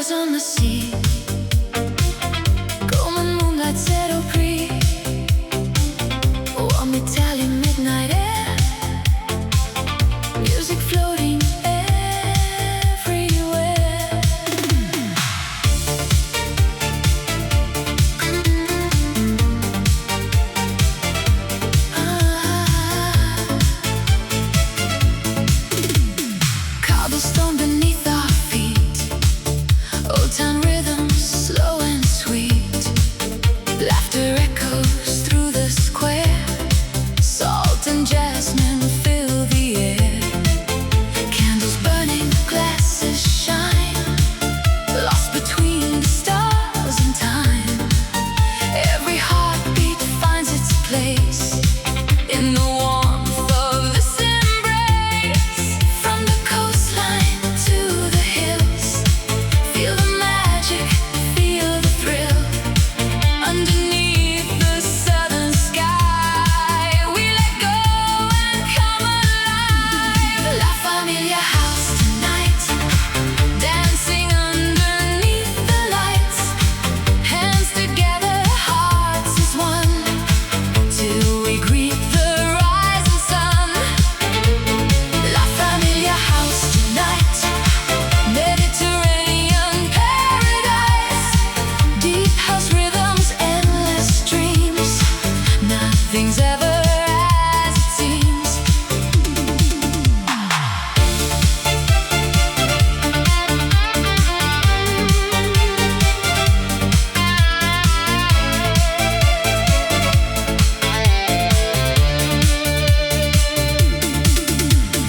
stars on the sea, golden moonlight set au prix, warm Italian midnight air, music floating everywhere. Cobblestone beneath our feet, old town rhythms slow and sweet, laughter echoes through the square, salt and jasmine fill the air, candles burning, glasses shine, lost between the stars and time. Every heartbeat finds its place in the warmth of this embrace. From the coastline to the hills, feel the magic, feel the thrill. Underneath the southern sky, we let go and come alive. La Familia house tonight, dancing underneath the lights, hands together, hearts as one, till we greet the rising sun. La Familia house tonight, Mediterranean paradise, deep house rhythms, endless dreams, nothing's ever as it seems.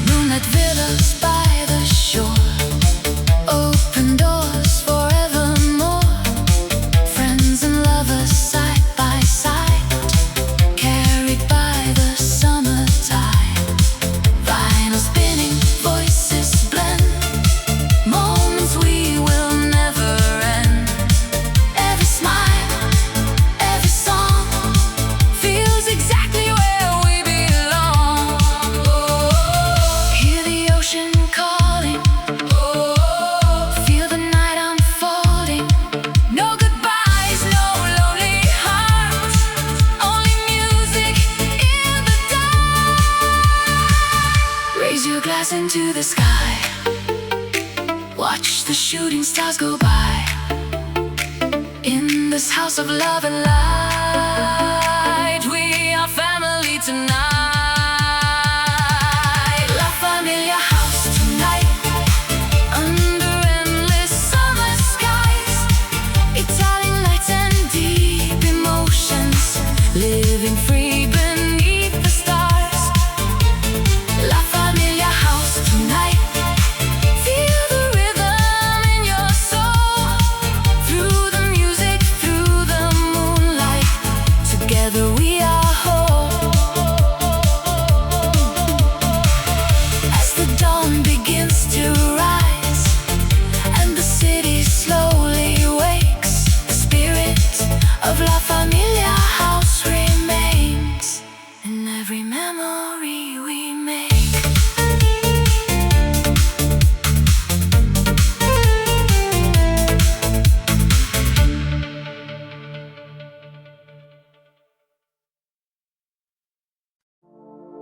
Moonlit villas by the shore, open doors forevermore, friends and lovers side by side, carried by the summer tide. Vinyl spinning, voices blend, moments we will never end. Every smile, every song feels exactly where we belong. Hear the ocean calling, feel the night unfolding. No goodbyes, no lonely hearts, only music in the dark. Raise your glass into the sky, watch the shooting stars go by. In this house of love and light, we are family tonight. La Familia house tonight, under endless summer skies, Italian lights and deep emotions, living free beneath the stars. La Familia house tonight, feel the rhythm in your soul, through the music, through the moonlight, together we are whole. As the dawn begins to rise and the city slowly wakes, the spirit of La Familia house remains in every memory we make.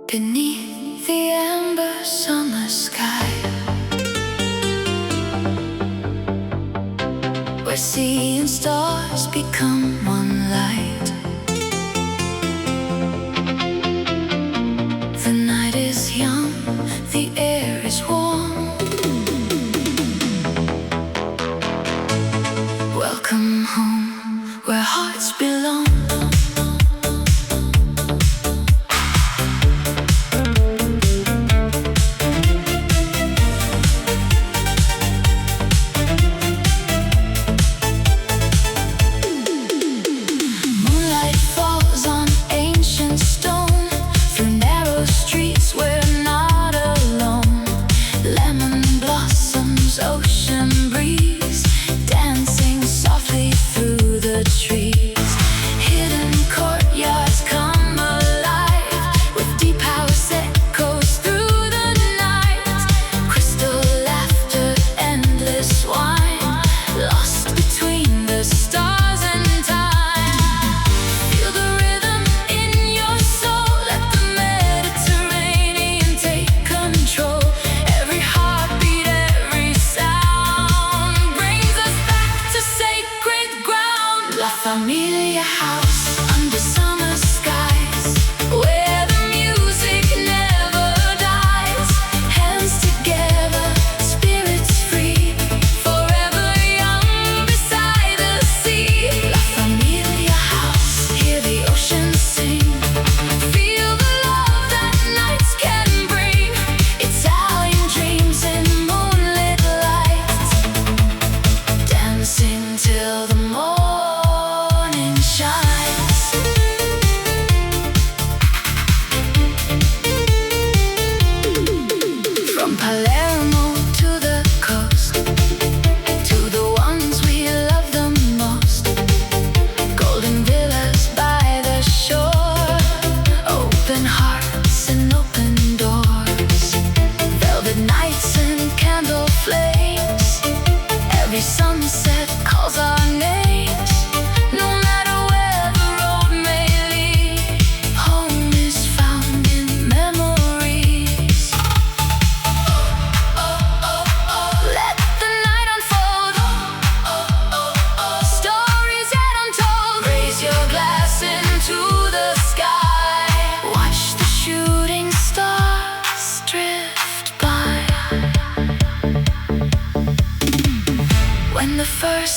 Beneath the amber summer sky, where sea and stars become one light, the night is young, the air is warm. Welcome home, where hearts belong.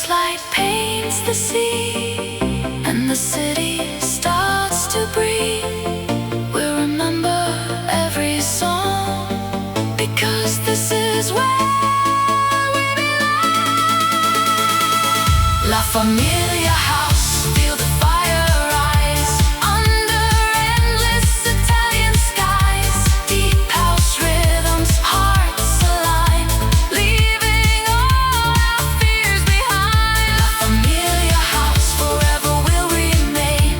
light paints the sea, and the city starts to breathe. We'll remember every song, because this is where we belong. La Familia House, feel the fire rise under endless Italian skies. Deep house rhythms, hearts align, leaving all our fears behind. La Familia House, forever will remain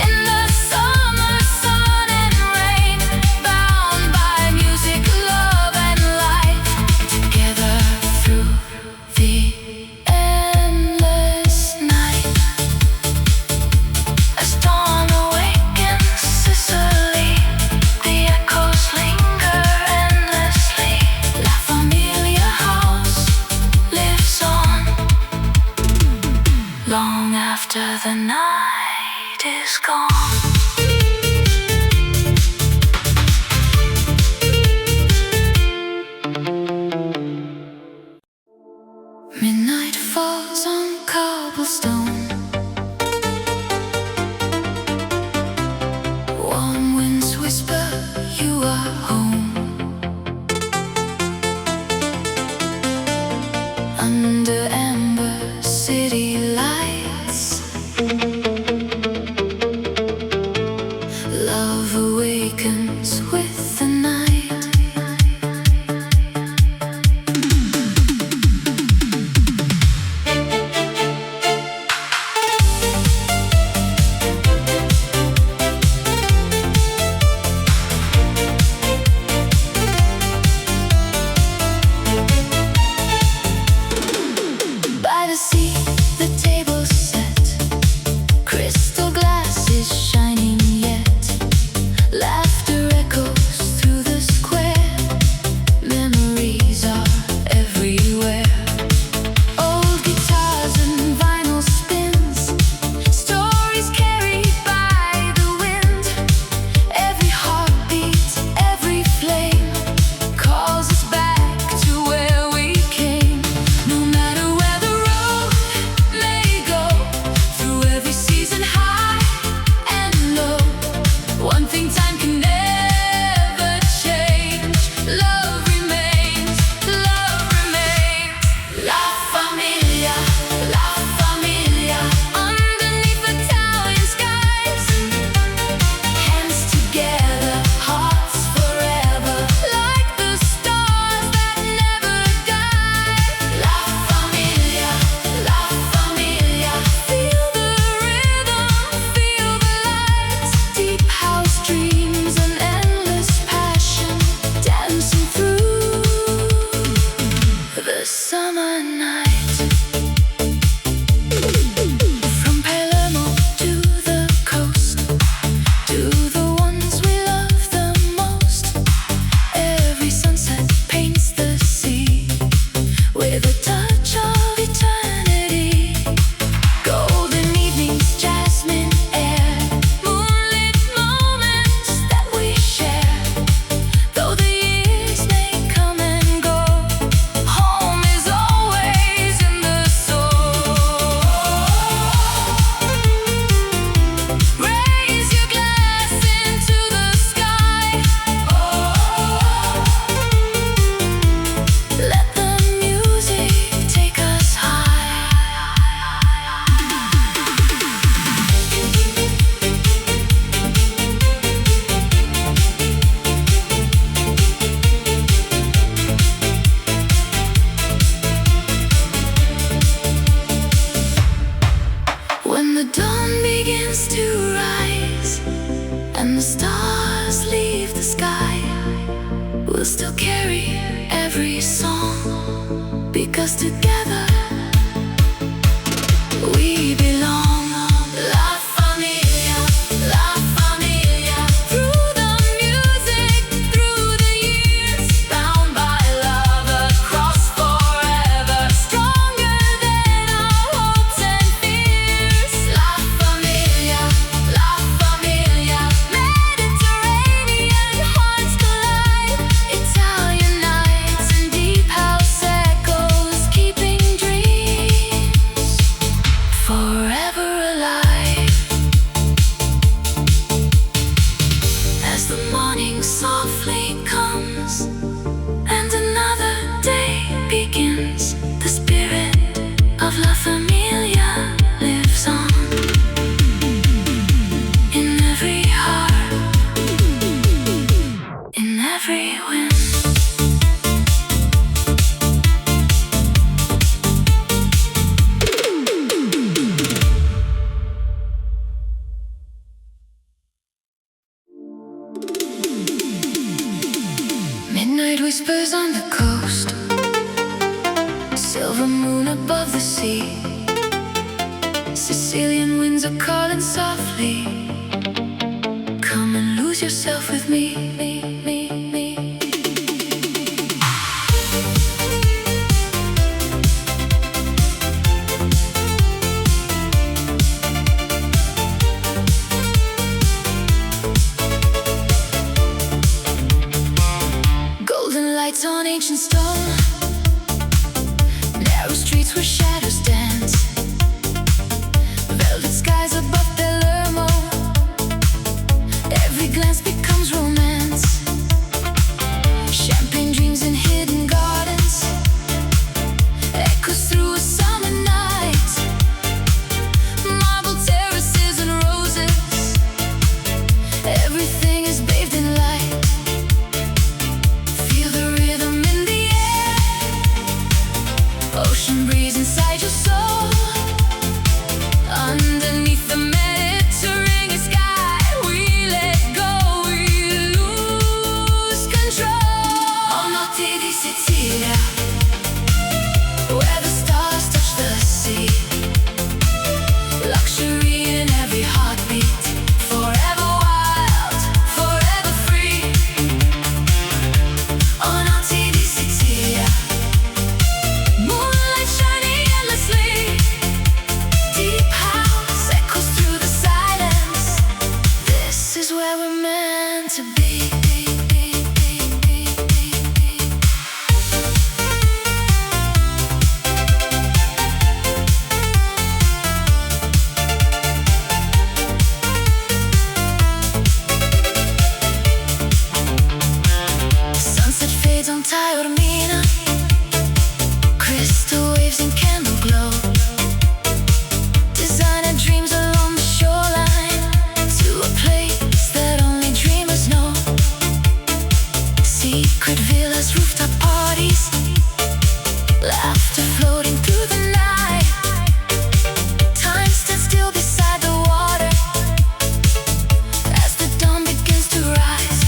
in the summer sun and rain, bound by music, love and light, together through the endless night. As dawn awakens Sicily, the echoes linger endlessly. La Familia House lives on, long after the night is gone. Midnight falls on cobblestone, warm winds whisper you are home. Under amber city lights, love awakens with the night. By the sea, the table's set, crystal glasses shining yet. Laughter echoes through the square, memories are everywhere. Old guitars and vinyl spins, stories carried by the wind. Every heartbeat, every flame calls us back to where we came. No matter where the road may go, through every season high and low, one thing time can never change: love remains, love remains. La Familia, La Familia, underneath Italian skies, hands together, hearts forever, like the stars that never die. La Familia, La Familia, feel the rhythm, feel the lights. Deep house dreams and endless passion, dancing through the summer night. From Palermo to the coast, to the ones we love the most, every sunset paints the sea with a touch of eternity. Golden evenings, jasmine air, moonlit moments that we share. Though the years may come and go, home is always in the soul. Raise your glass into the sky. Let the music take us When the dawn begins to rise and the stars leave the sky, we'll still carry every song, because together we belong. La Familia, La Familia, through the music, through the years, bound by love across forever, stronger than our hopes and fears. La Familia, La Familia, Mediterranean hearts collide, Italian nights and deep house echoes keeping dreams softly comes, and another day begins. The spirit of La Familia lives on in every heart, in every wind. Midnight whispers on the coast, silver moon above the sea. Sicilian winds are calling softly. Come and lose yourself with me. Golden lights on ancient stone, narrow streets where shadows dance, velvet skies above Palermo. Every glance becomes romance, champagne dreams in hidden gardens, echoes through a summer night, marble terraces and roses. Everything is bathed in light. Feel the rhythm in the air, ocean breeze inside your soul. Underneath the Mediterranean sky, we let go, we lose control. Oh, notte di Sicilia, where the stars touch the sea. Luxury in every heartbeat, forever wild, forever free. Oh, notte di Sicilia, moonlight shining endlessly. Deep house echoes through the silence. This is where we're meant to be. Sunset fades on Taormina, crystal waves in candle glow. Designer dreams along the shoreline, to a place that only dreamers know. Secret villas, rooftop parties, laughter floating through the night. Time stands still beside the water as the dawn begins to rise.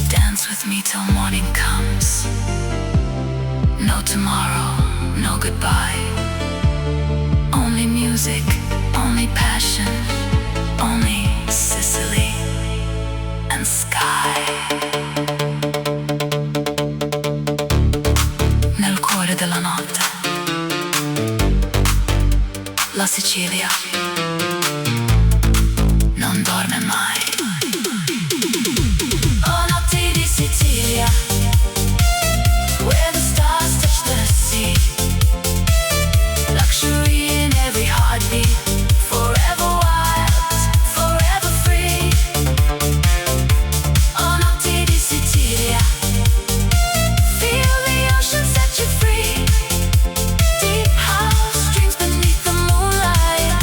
Dance with me till morning comes. No tomorrow, no goodbye. Only music, only passion, only Sicily and sky. Nel cuore della notte, la Sicilia non dorme mai. Oh, notte di Sicilia, where the stars touch the sea. Luxury in every heartbeat, forever wild, forever free. Oh, notte di Sicilia, feel the ocean set you free. Deep house dreams beneath the moonlight,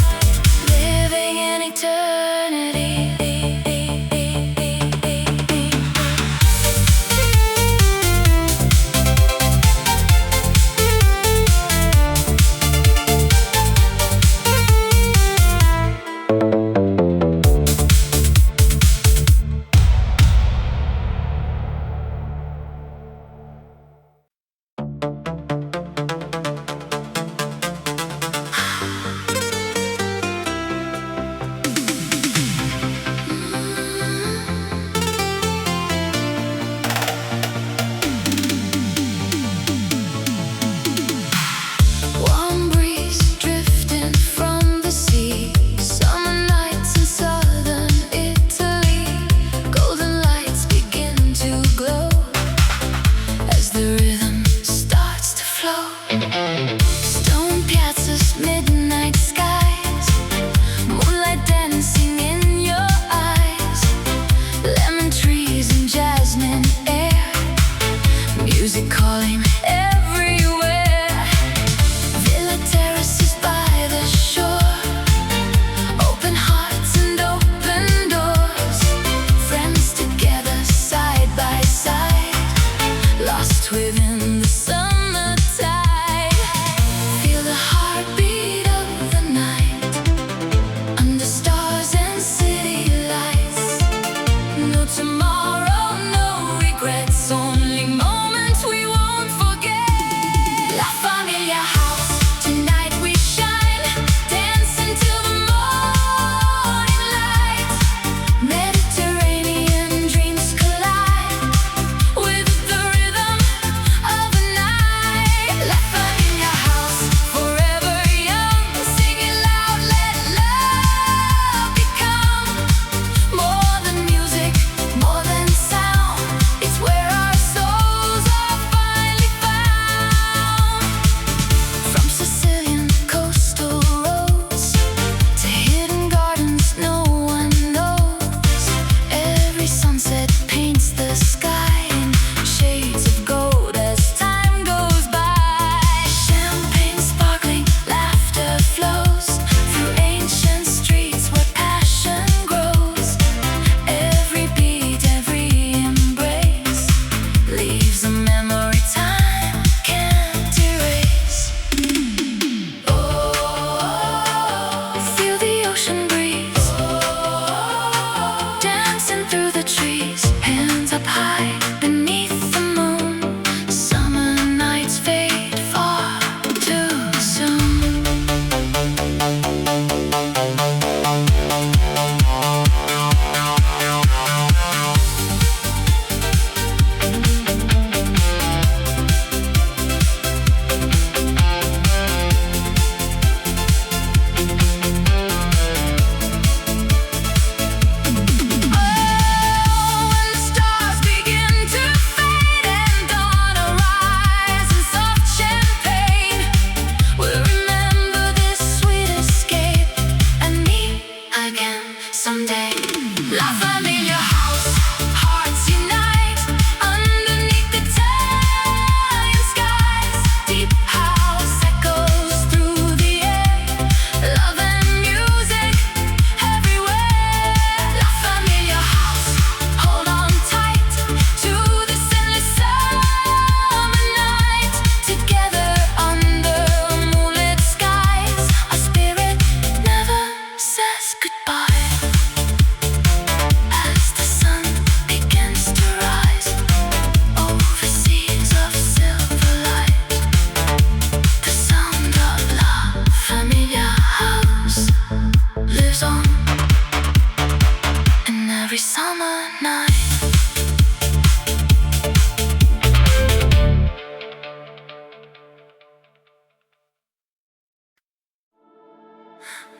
summer night.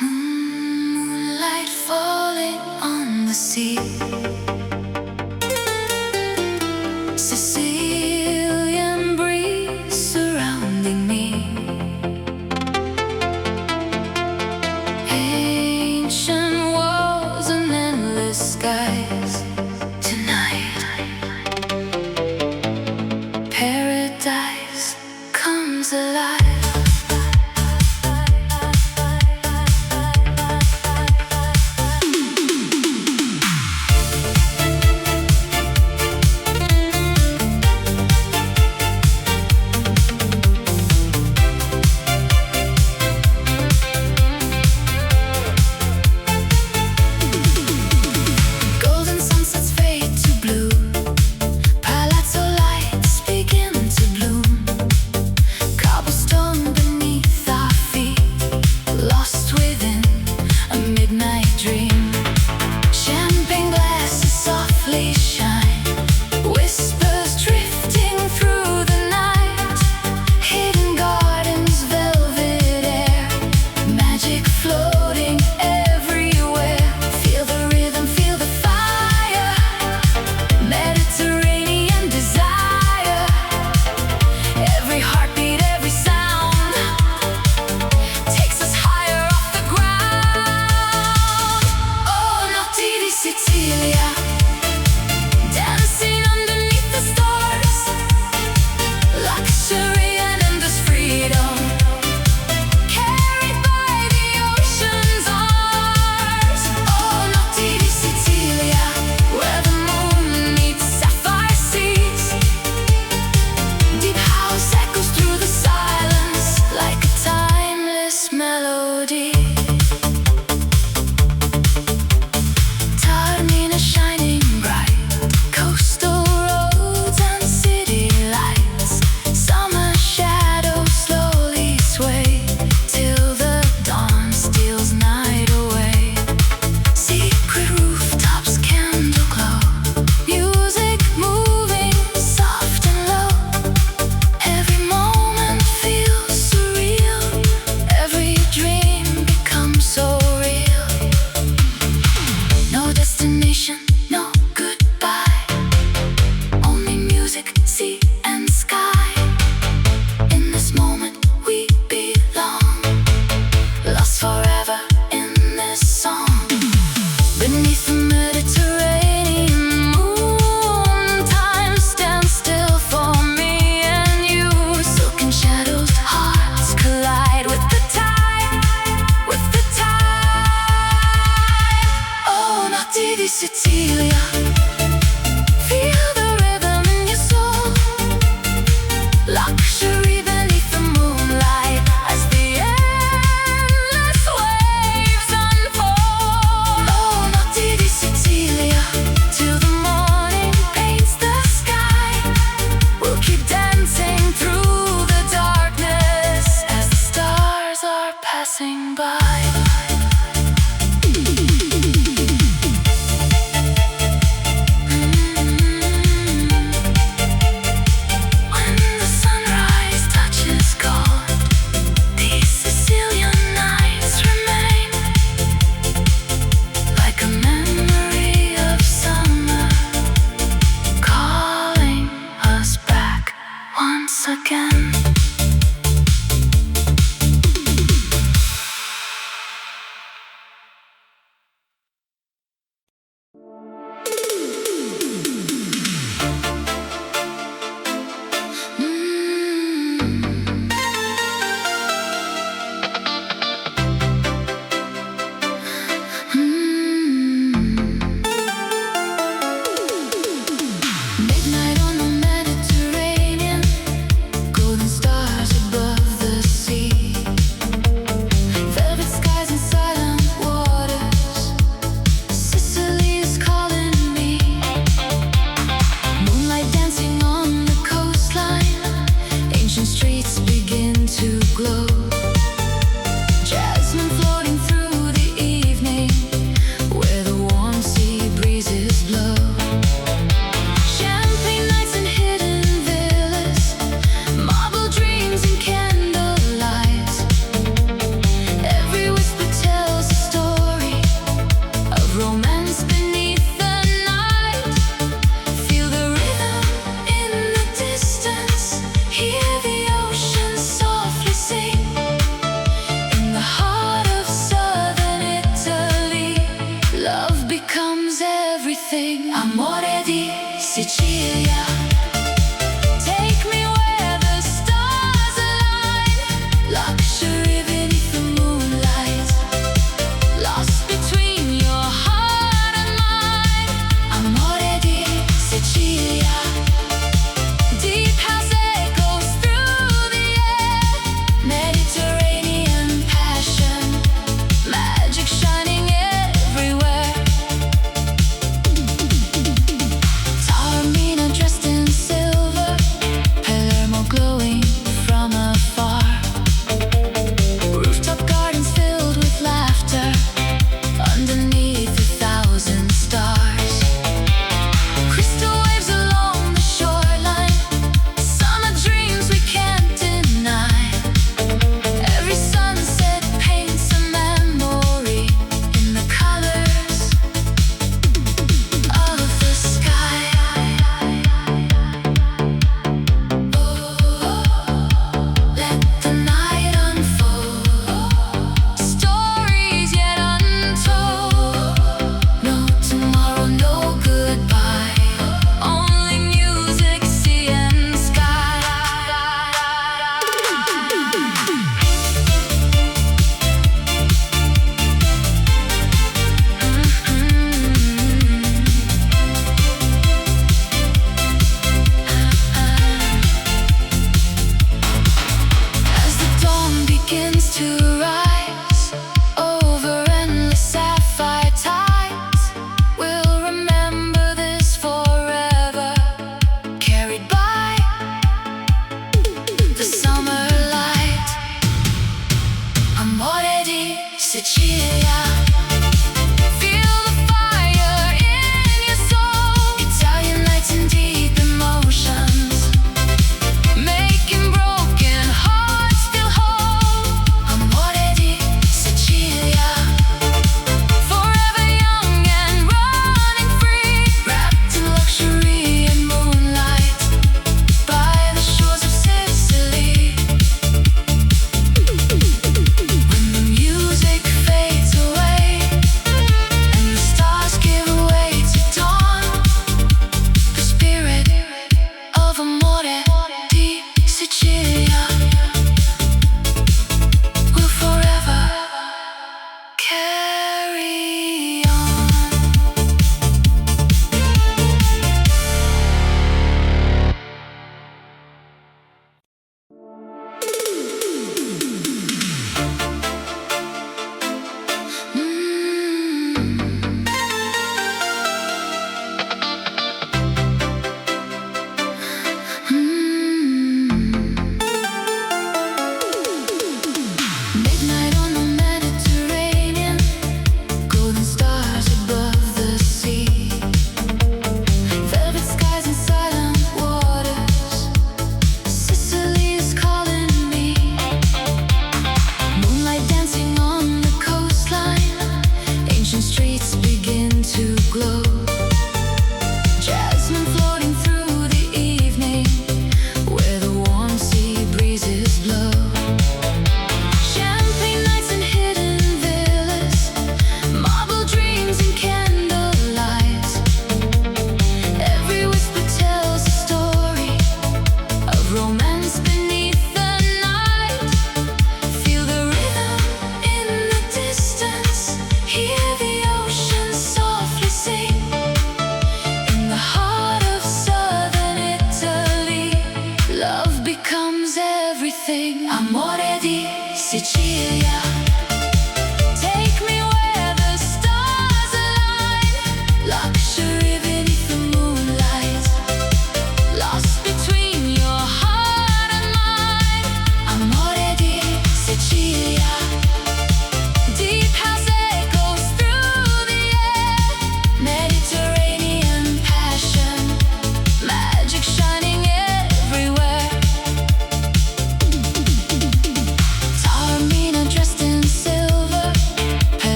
Moonlight falling on the sea. Sicilian breeze surrounding me. Ancient walls and endless skies. Tonight, paradise comes alive. Sicilia, feel the rhythm in your soul. Luxury beneath the moonlight as the endless waves unfold. Oh, notte di Sicilia, till the morning paints the sky. We'll keep dancing through the darkness as the stars are passing by. Again. Midnight on the Mediterranean, golden stars above the sea, velvet skies and silent waters. Sicily is calling me. Moonlight dancing on the coastline, ancient streets begin to glow. Jasmine floating through the evening, where the warm sea breezes Amore di Sicilia. Take me where the stars align. Luxury beneath the moonlight. Lost between your heart and mine. Amore di Sicilia. Deep house echoes through the air. Mediterranean passion. Magic shining everywhere. Taormina dressed in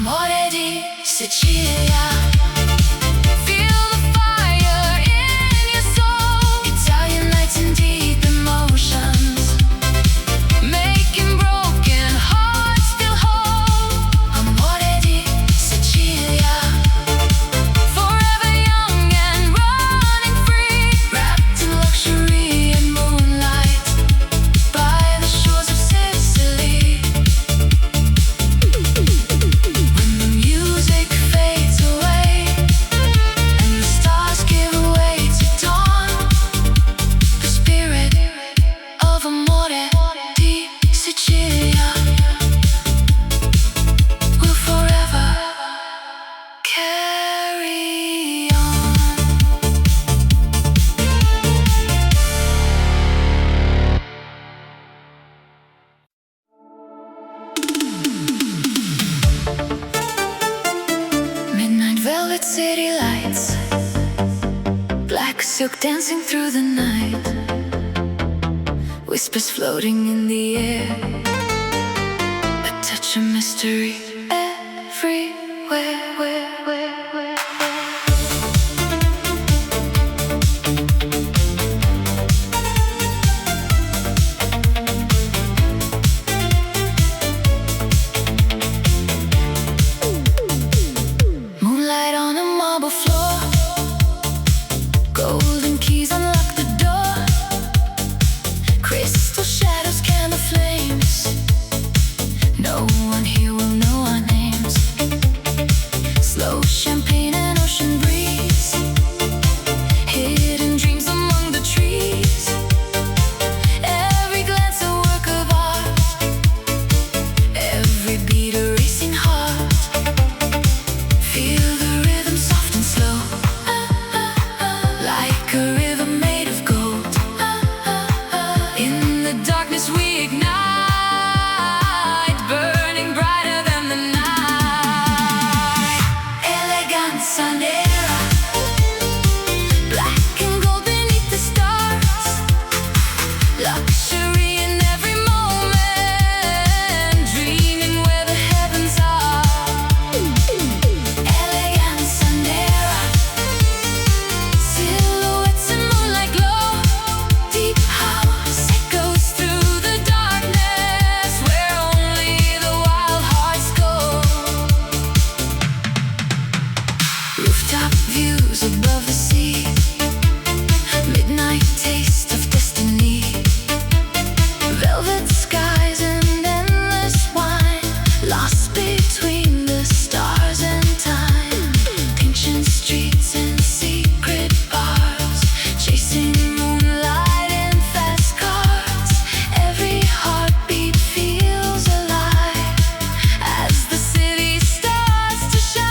Amore di Sicilia. Feel the fire in your soul. Italian nights and deep emotions, making broken hearts feel whole. Amore di Sicilia. Forever young and running free, wrapped in luxury and moonlight by the shores of Sicily. When the music fades away and the stars give way to dawn, the spirit of Amore di Sicilia will forever carry on. Midnight velvet city lights, black silk dancing through the night, whispers floating in the air, a touch of mystery everywhere. Moonlight on a marble floor, golden keys unlock the door, crystal shadows, candle flames. No one here will know our names. Slow champagne and ocean breeze, hidden dreams among the trees. Every glance a work of art, every beat a racing heart. Feel the rhythm soft and slow, like a river made of gold. In the darkness we ignite, burning brighter than the night. Elegance nera, black and gold beneath the stars. Luxury in every moment, dreaming where the heavens are. Elegance nera, silhouettes in moonlight glow. Deep house echoes through the darkness, where only the wild hearts go. Rooftop views above the sea, midnight taste of destiny. Velvet skies and endless wine, lost between the stars and time. Ancient streets and secret bars, chasing moonlight in fast cars. Every heartbeat feels alive as the city starts to shine.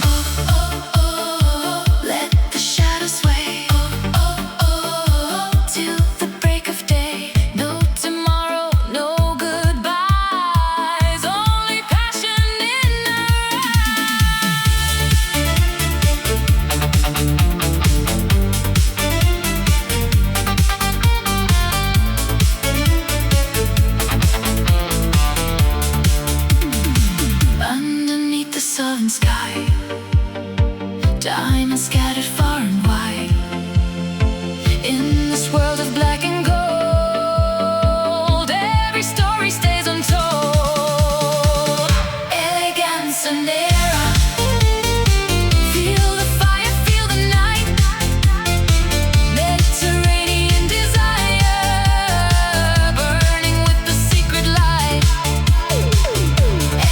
Oh, oh, oh, let the shadows sway. Oh, oh, oh, till the break of day. No tomorrow, no goodbyes, only passion in our eyes. Underneath the southern sky, diamonds scattered far and wide. In this world of black and gold, every story stays untold. Elegance nera, feel the fire, feel the night. Mediterranean desire, burning with the secret light.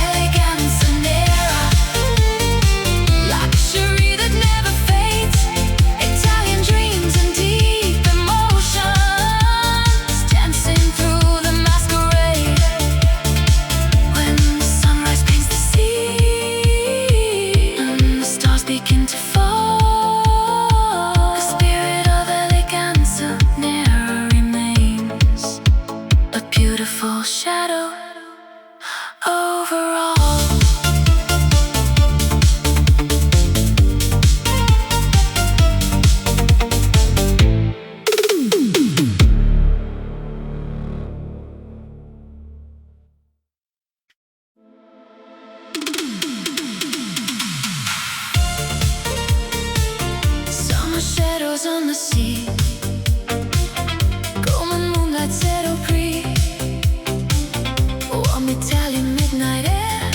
Elegance nera, luxury that never fades. Italian dreams and deep emotions, dancing through the masquerade. When the sunrise paints the sea and the stars begin to fall, the spirit of elegance nera remains, a beautiful shadow over all. stars on the sea, come and moonlight settle free. Warm Italian midnight air,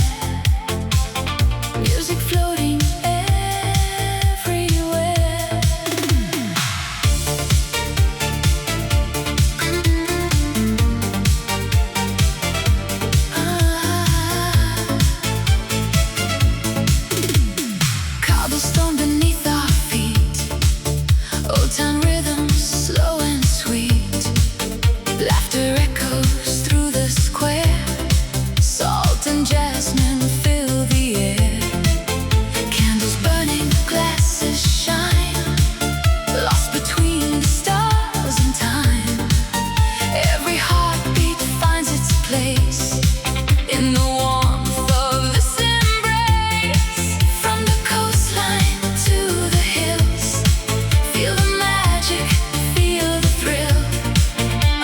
music floating everywhere. Cobblestone beneath our feet, old town rhythms slow and sweet. Laughter echoes through the square, salt and jasmine fill the air. Candles burning, glasses shine, lost between the stars and time. Every heartbeat finds its place in the warmth of this embrace. From the coastline to the hills, feel the magic, feel the thrill.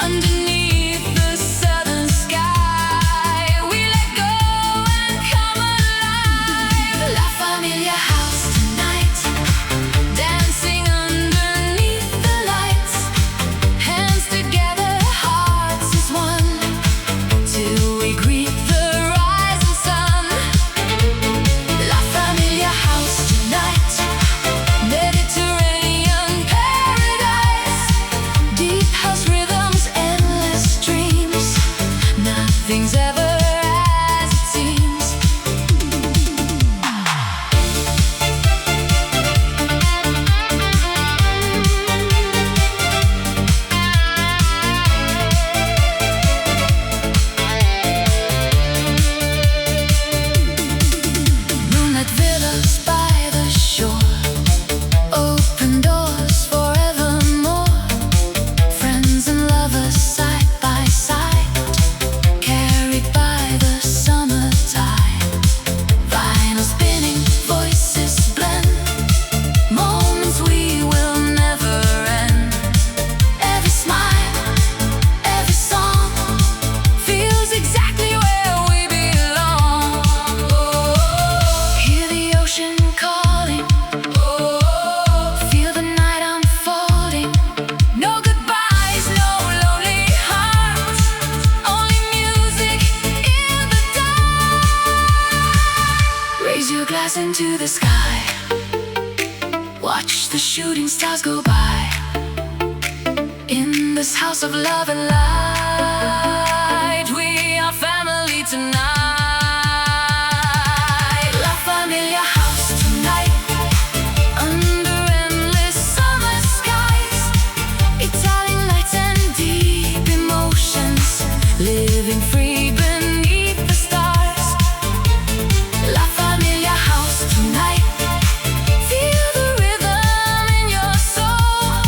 Underneath the southern sky, we let go and come alive. La Familia house tonight, dancing underneath the lights. Hands together, hearts as one, till we greet the rising sun. La Familia house tonight, Mediterranean paradise. Deep house rhythms, endless dreams. Nothing's ever as it seems. Moonlit villas by the shore, open doors forevermore. Friends and lovers side by side, carried by the summer tide. Vinyl spinning, voices blend, moments we will never end. Every smile, every song feels exactly where we belong. Hear the ocean calling, feel the night unfolding. No goodbyes, no lonely hearts, only music in the dark. Raise your glass into the sky, watch the shooting stars go by. In this house of love and light, we are family tonight. La Familia house tonight, under endless summer skies. Italian lights and deep emotions, living free beneath the stars. La Familia house tonight, feel the rhythm in your soul.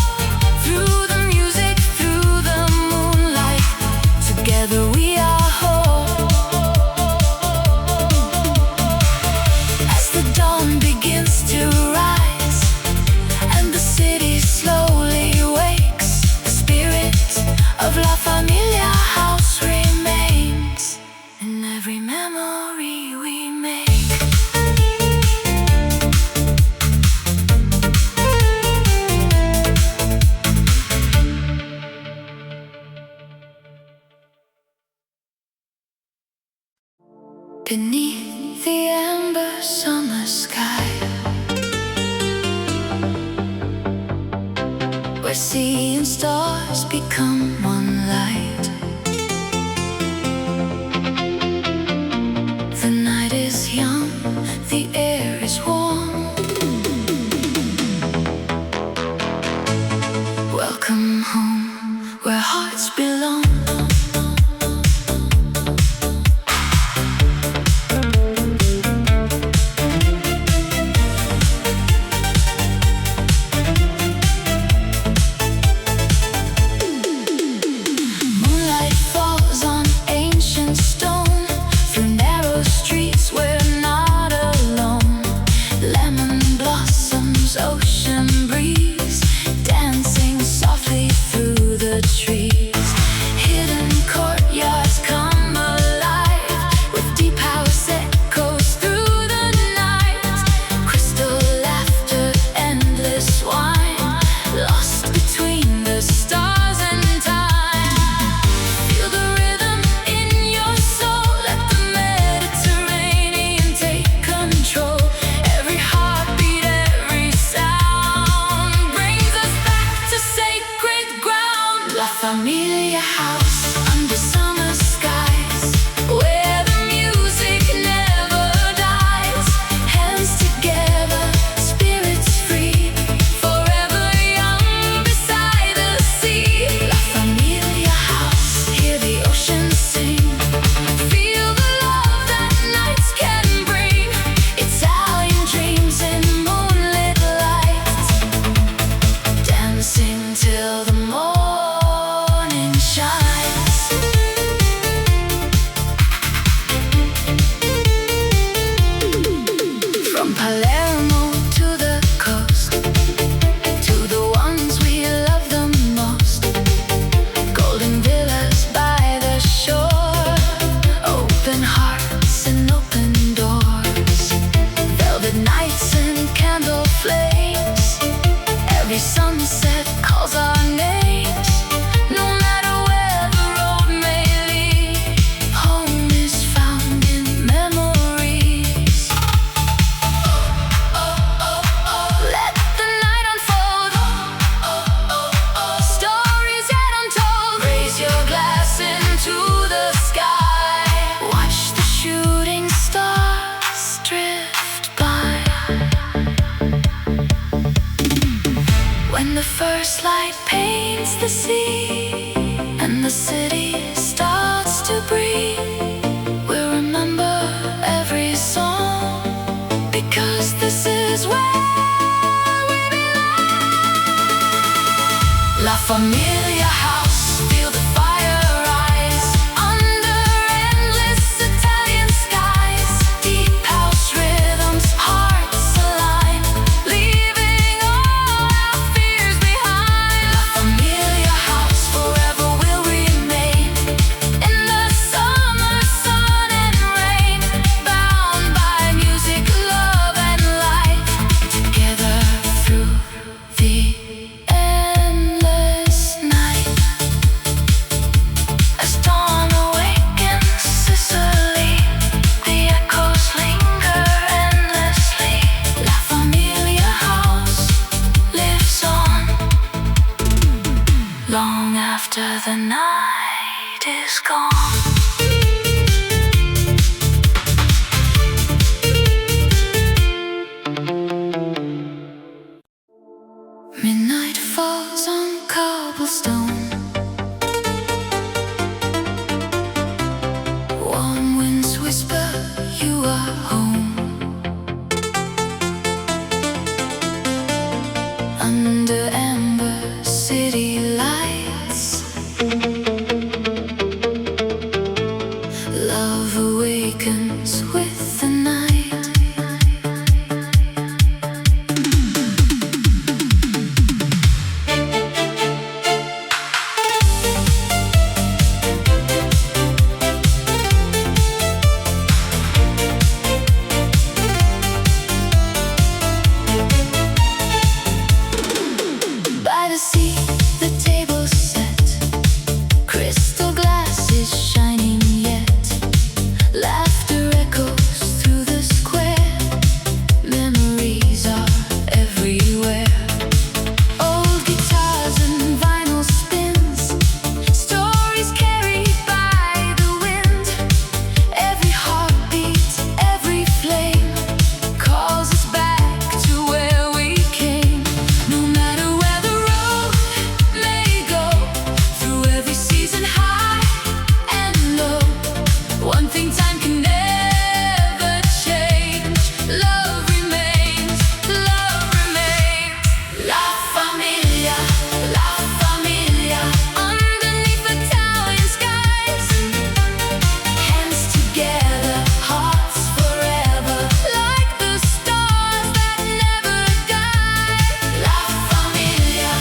Through the music, through the moonlight, together we are whole. As the dawn begins to rise and the city slowly wakes, the spirit of La Familia house remains in every memory we make. Beneath the amber summer sky, where sea and stars become one light. The night is young, the air is warm. Welcome home, where hearts belong. the sea and the city starts to breathe, we'll remember every song, because this is where we belong. La Familia House, feel the fire rise under endless Italian skies. Deep house rhythms, hearts align, leaving all our fears behind. La Familia House forever will remain in the summer sun and rain, bound by music, love and light, together through the endless night. As dawn awakens Sicily, the echoes linger endlessly. La Familia House lives on long after the night is gone. Midnight falls on cobblestone. Warm winds whisper you are home. Under amber city lights, love awakens with the night. By the sea, the table's set, crystal glasses shining yet. Laughter echoes through the square, memories are everywhere. Old guitars and vinyl spins, stories carried by the wind. Every heartbeat, every flame calls us back to where we came. No matter where the road may go, through every season high and low, one thing time can never change: love remains, love remains. La Familia, La Familia, underneath Italian skies, hands together, hearts forever, like the stars that never die. La Familia,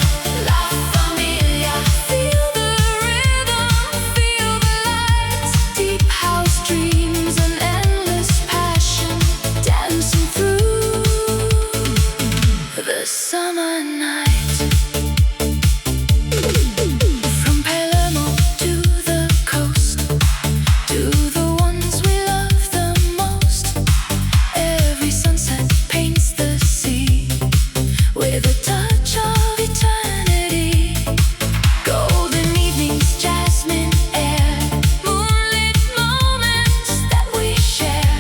La Familia, feel the rhythm, feel the lights. Deep house dreams and endless passion, dancing through the summer night. From Palermo to the coast, to the ones we love the most, every sunset paints the sea with a touch of eternity. Golden evenings, jasmine air, moonlit moments that we share.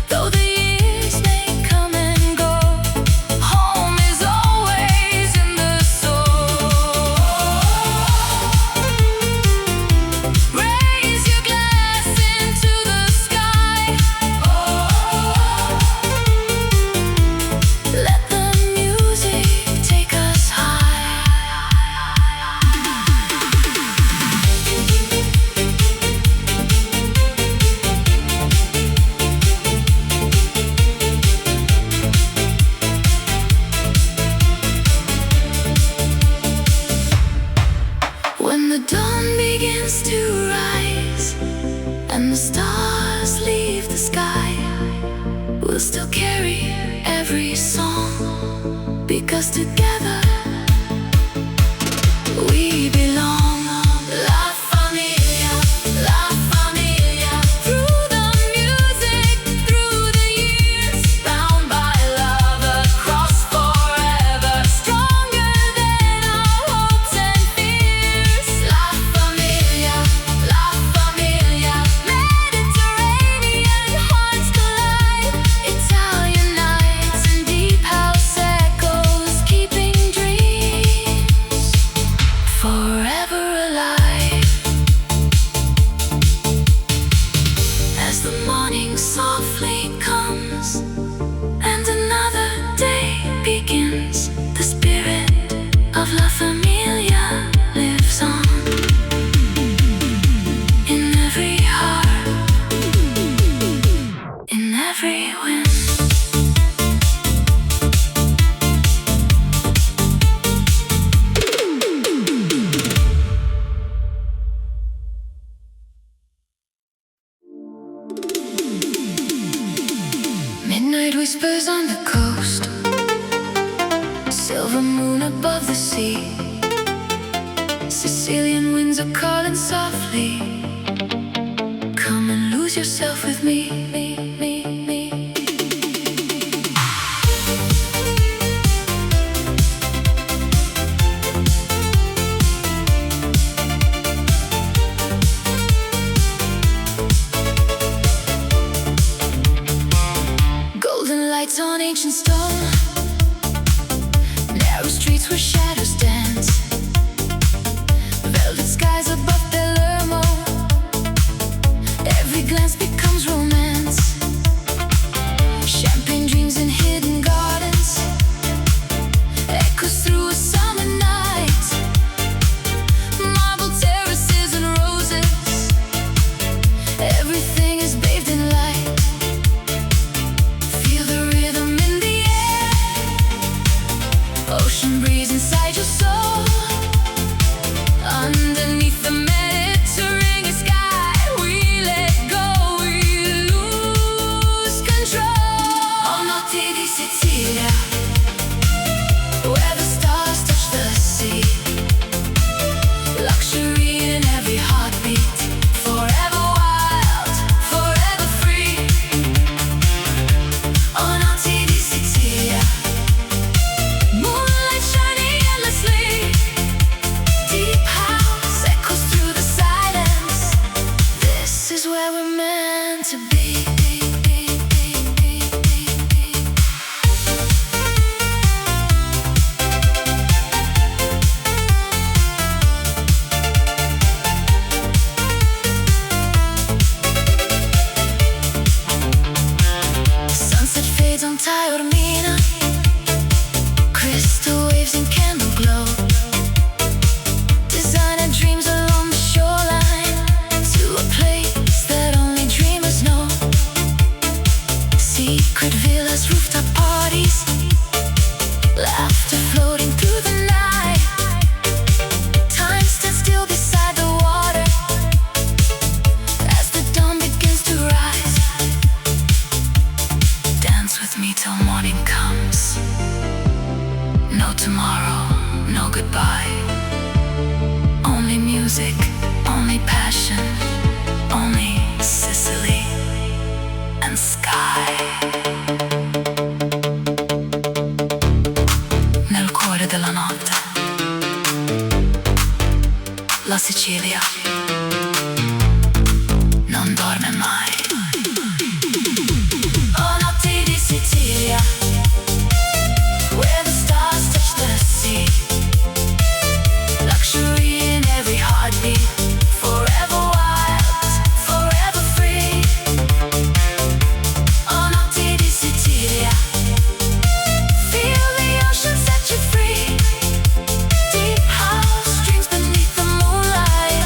Though the years may come and go, home is always in the soul. Raise your glass into the sky. Let the music take us high. When the dawn begins to rise and the stars leave the sky, we'll still carry every song, because together we belong. La Familia, La Familia, through the music, through the years, bound by love across forever, stronger than our hopes and fears. La Familia, La Familia, Mediterranean hearts collide, Italian nights and deep house echoes keeping every wind. Midnight whispers on the coast, silver moon above the sea. Sicilian winds are calling softly. Come and lose yourself with me. Golden lights on ancient stone, narrow streets where shadows dance, velvet skies above Palermo. Every glance becomes romance, champagne dreams in hidden gardens, echoes through a summer night, marble terraces and roses. Everything is bathed in light. Feel the rhythm in the air, ocean breeze inside your soul. Underneath the Mediterranean sky, we let go, we lose control. Oh, notte di Sicilia, where the stars touch the sea. Luxury in every heartbeat, forever wild, forever free. Oh, notte di Sicilia, moonlight shining endlessly. Deep house echoes through the silence. This is where we're meant to be. Sunset fades on Taormina, crystal waves in candle glow. Designer dreams along the shoreline, to a place that only dreamers know. Secret villas, rooftop parties, laughter floating through the night. Time stands still beside the water as the dawn begins to rise. Dance with me till morning comes. No tomorrow, no goodbye. Only music, only passion, only Sicily and sky. Nel cuore della notte, la Sicilia non dorme mai. Oh, notte di Sicilia, where the stars touch the sea. Luxury in every heartbeat, forever wild, forever free. Oh, notte di Sicilia, feel the ocean set you free. Deep house dreams beneath the moonlight,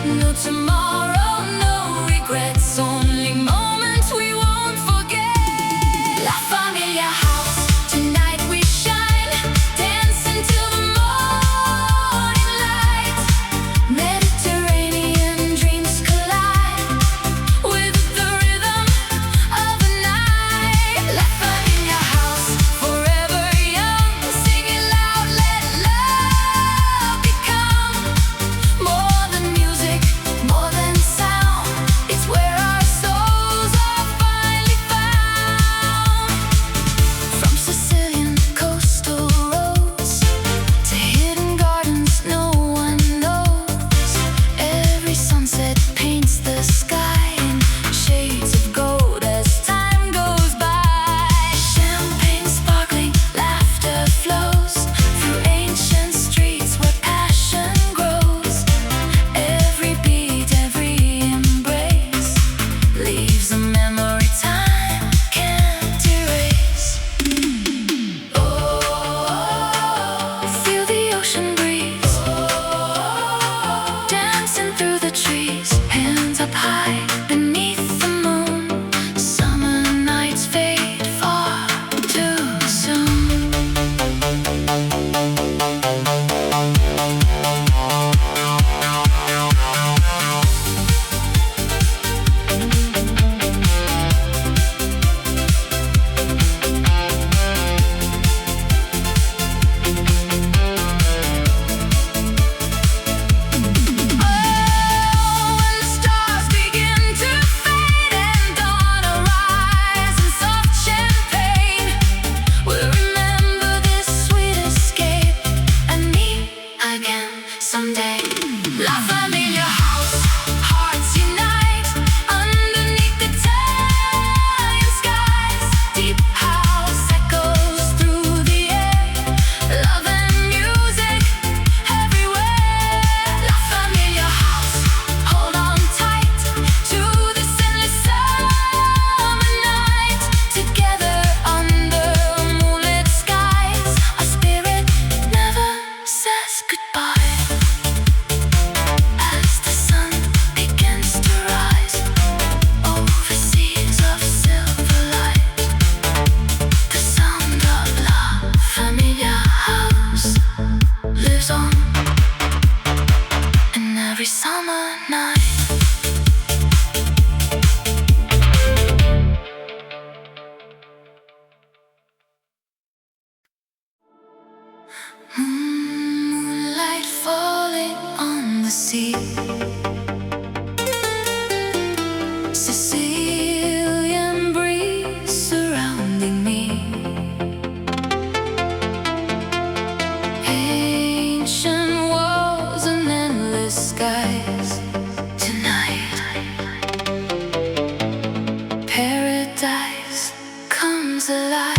No tomorrow, no regrets, only moments we won't forget. La familia house, tonight we shine, dancing till the morning light. Mediterranean dreams collide with the rhythm of the night. La familia house, forever young, sing it loud, let love become more than music, more than sound. It's where our souls are finally found. From Sicilian coastal roads to hidden gardens no one knows, every sunset paints the sky in shades of gold as time goes by. Champagne sparkling, laughter flows through ancient streets where passion grows. Every beat, every embrace leaves a memory time can't erase. Oh, feel the ocean breeze, dancing through the trees, hands up high beneath the moon. Summer nights fade far too soon. When the stars begin to fade and dawn arrives in soft champagne, we'll remember this sweet escape and meet again someday. La familia house, hearts unite underneath the Italian skies. Deep house echoes through the air, love and music everywhere. La familia house, hold on tight to this endless summer night. Together under moonlit skies, our spirit never says goodbye. As the sun begins to rise over seas of silver light, the sound of La Familia house lives on in every summer night. Moonlight falling on the sea, Sicilian breeze surrounding me, ancient walls and endless skies. Tonight, paradise comes alive.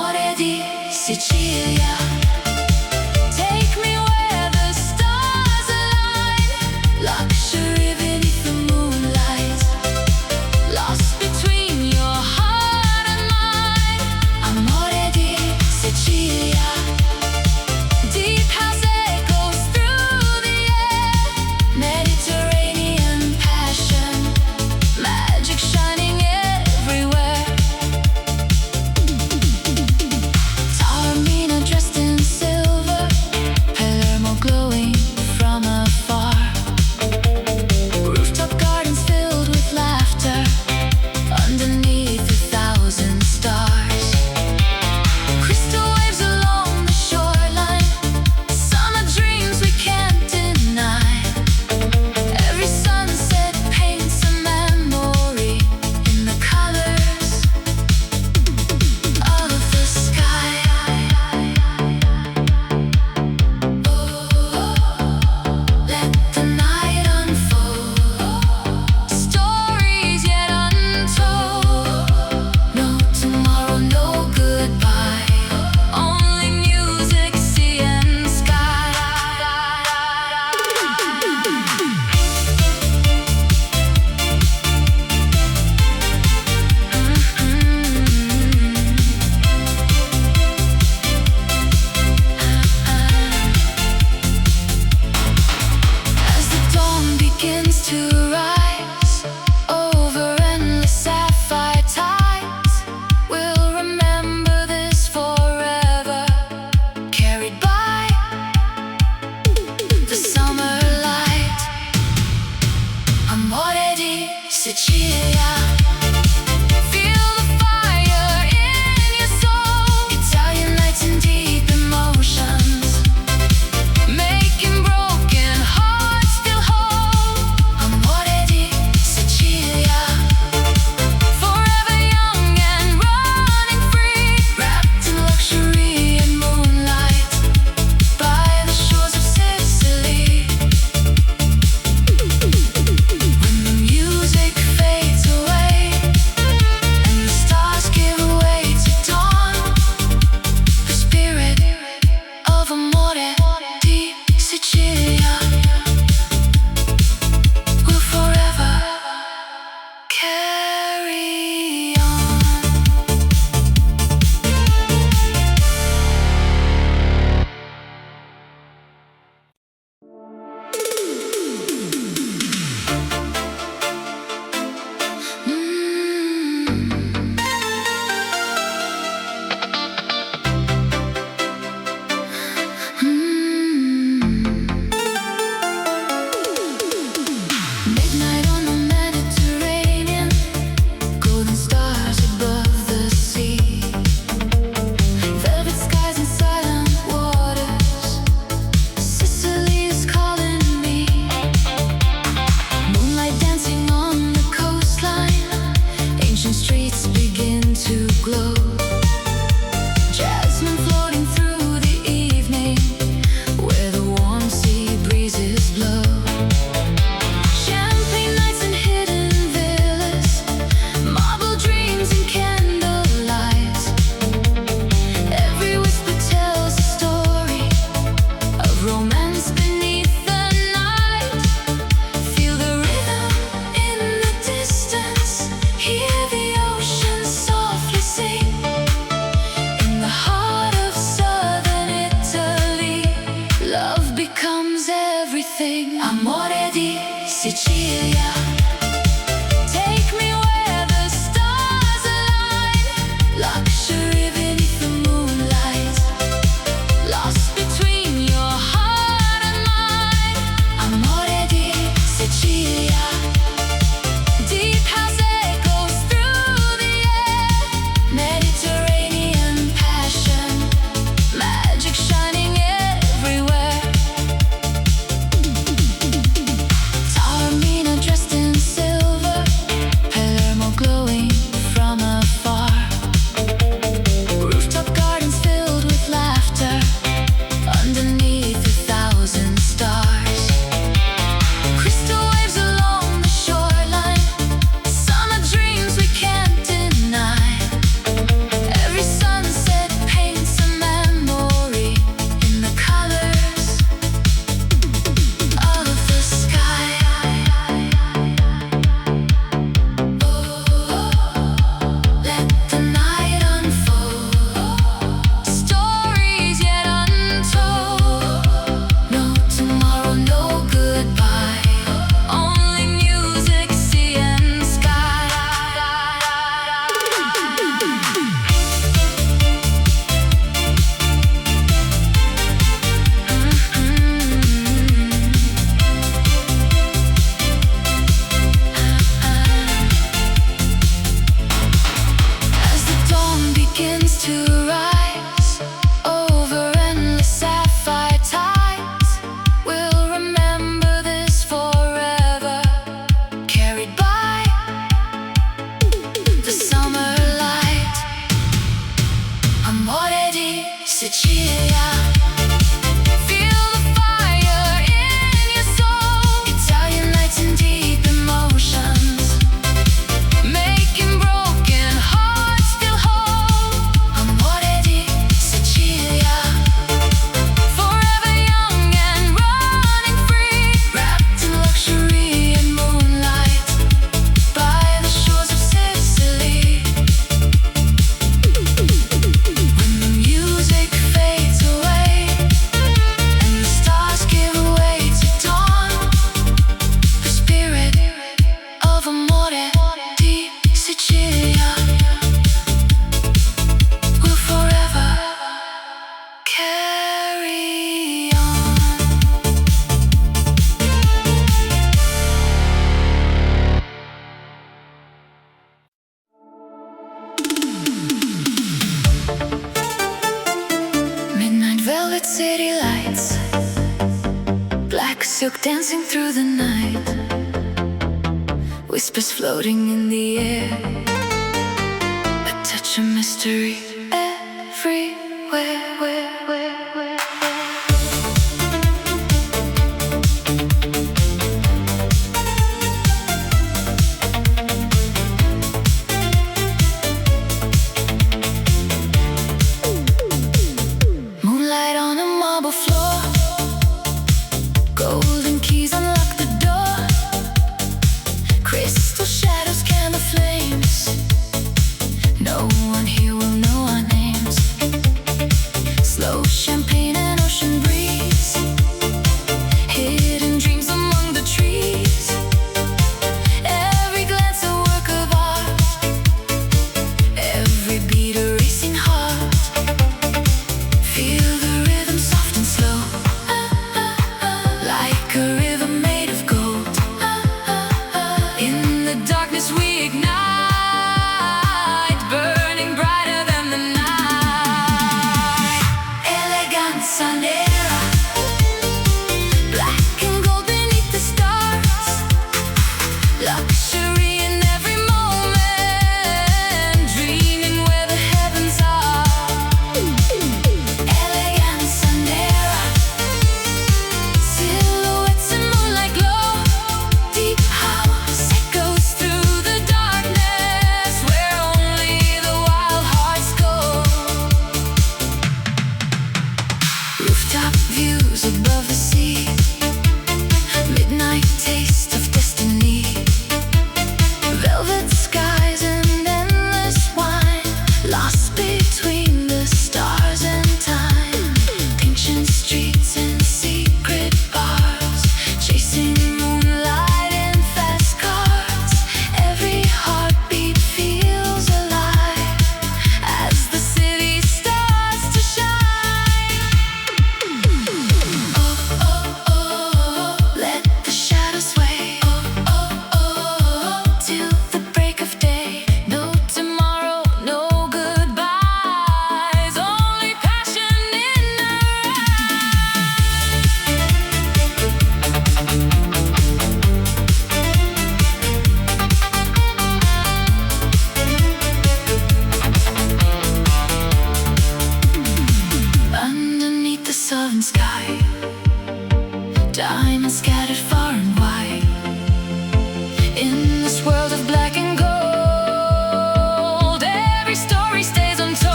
Amore di Sicilia. Take me where the stars align. Luxury beneath the moonlight. Lost between your heart and mine. Amore di Sicilia. Deep house echoes through the air. Mediterranean passion. Magic shining everywhere. Taormina dressed in silver. Palermo glowing from afar. Rooftop gardens filled with laughter. Underneath 1,000 stars. Crystal waves along the shoreline. Summer dreams we can't deny. Every sunset paints a memory in the colors of the sky. Let the night unfold. Stories yet untold. No tomorrow, no goodbye. Only music, sea and sky. As the dawn begins to rise over endless sapphire tides, we'll remember this forever. Carried by the summer light. Amore di Sicilia. Feel the fire in your soul. Italian nights and deep emotions. Making broken hearts feel whole. Amore di Sicilia. Forever young and running free. Wrapped in luxury and moonlight. By the shores of Sicily. When the music fades away and the stars give way to dawn, the spirit of Amore di Sicilia will forever carry on. Midnight on the Mediterranean. Golden stars above the sea. Velvet skies and silent waters. Sicily is calling me. Moonlight dancing on the coastline. Ancient streets begin to glow. Jasmine floating through the evening, where the warm sea breezes blow. Champagne nights and hidden villas. Marble dreams and candlelight. Every whisper tells a story of romance beneath the night. Feel the rhythm in the distance. Hear the ocean softly sing. In the heart of southern Italy, love becomes everything. Amore di Sicilia. Take me where the stars align. Luxury beneath the moonlight. Lost between your heart and mine. Amore di Sicilia. Deep house echoes through the air. Mediterranean passion. Magic shining everywhere. Sicilia. Feel the fire in your soul. Italian nights and deep emotions, making broken hearts feel whole. Amore di Sicilia, forever young and running free, wrapped in luxury and moonlight by the shores of Sicily. When the music fades away and the stars give way to dawn, the spirit of amore di Sicilia will forever carry on. Midnight velvet city lights, black silk dancing through the night, whispers floating in the air, a touch of mystery everywhere. Moonlight on a marble floor, golden keys unlock the door, crystal shadows candle flames. No one here will know our names. Slow champagne and ocean breeze, hidden dreams among the trees. Every glance a work of art, every beat a racing heart. Feel the rhythm soft and slow, like a river made of gold. In the darkness we ignite, burning brighter than the night. Elegance nera, black and gold beneath the stars. Luxury in every moment, dreaming where the heavens are. Elegance nera, silhouettes in moonlight glow. Deep house echoes through the darkness, where only the wild hearts go. Rooftop views above the sea, midnight taste of destiny. Velvet skies and endless wine, lost between the stars and time. Ancient streets and secret bars, chasing moonlight in fast cars. Every heartbeat feels alive as the city starts to shine. Oh, oh, oh, let the shadows sway. Oh, oh, oh, till the break of day. No tomorrow, no goodbyes, only passion in our underneath the southern sky, diamonds scattered far and wide. In this world of black and gold, every story stays untold.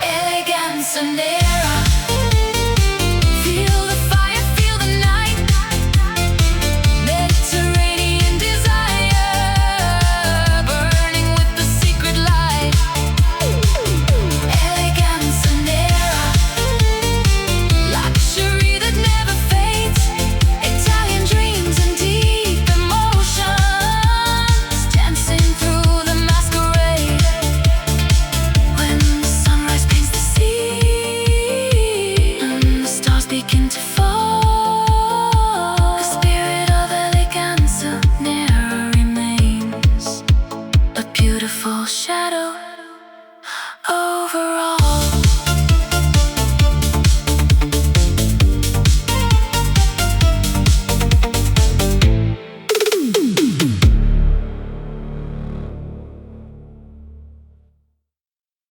Elegance and